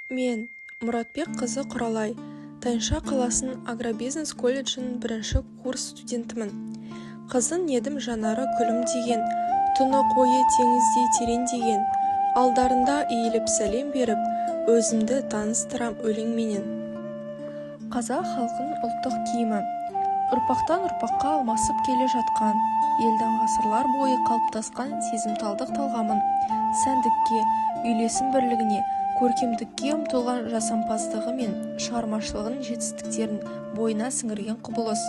Мен Мұратбек қызы Құралай, Тайынша қаласының агробизнес колледжінің бірінші курс студентімін. Қызын едім жанары күлім деген, тұны қойы теңіздей терең деген, алдарында иіліп сәлем беріп, өзімді таныстырам өлеңменен. Қазақ халқының ұлттық киімі ұрпақтан ұрпаққа алмасып келе жатқан, елдің ғасырлар бойы қалыптасқан сезімталдық талғамын, сәндікке, үйлесім бірлігіне, көркемдікке ұмтылған жасампаздығы мен шығармашылығының жетістіктерін бойына сіңірген құбылыс.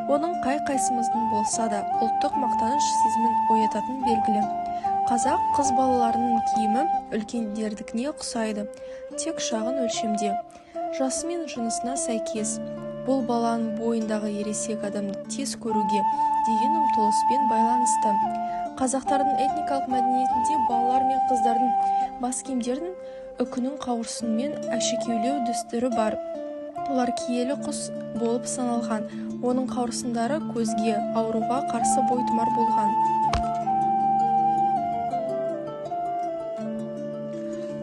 Оның қай-қайсымыздың болса да ұлттық мақтаныш сезімін оятатын белгілі. Қазақ қыз балаларының киімі үлкендердікіне ұқсайды, тек шағын өлшемде. Жасы мен жынысына сәйкес, бұл баланың бойындағы ересек адамды тез көруге деген ұмтылыспен байланысты. Қазақтардың этникалық мәдениетінде балалар мен қыздардың бас киімдердің үкінің қауырсынмен әшекейлеу дәстүрі бар. Олар киелі құс болып саналған, оның қауырсындары көзге, ауруға қарсы бойтұмар болған.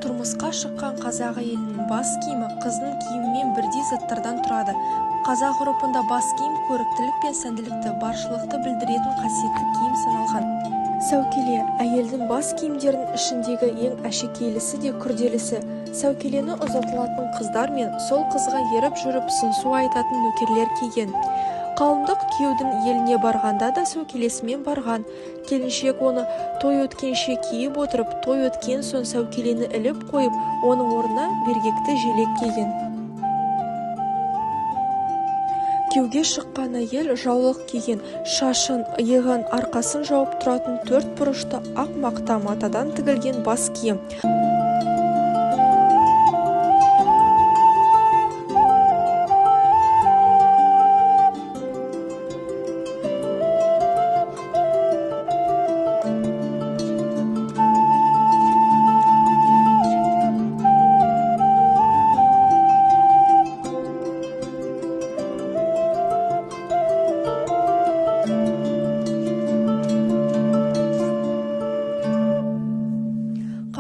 Тұрмысқа шыққан қазақ елінің бас киімі қыздың киімімен бірдей заттардан тұрады. Қазақ ғұрпында бас киім көріктілік пен сәнділікті, баршылықты білдіретін қасиетті киім саналған. Сәукеле әйелдің бас киімдерінің ішіндегі ең әшекейлісі де күрделісі. Сәукелені ұзатылатын қыздар мен сол қызға еріп жүріп сыңсу айтатын нөкерлер киген. Қалыңдық күйеудің еліне барғанда да сәукелесімен барған. Келіншек оны той өткенше киіп отырып, той өткен соң сәукелені іліп қойып, оның орнына бергекті желек киген. Күйеуге шыққан әйел жаулық киген, шашын, иығын, арқасын жауып тұратын төрт бұрышты ақ мақта матадан тігілген бас киім.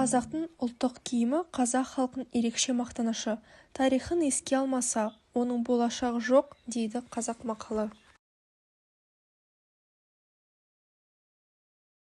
Қазақтың ұлттық киімі қазақ халқының ерекше мақтанышы. Тарихын еске алмаса, оның болашағы жоқ, дейді қазақ мақалы.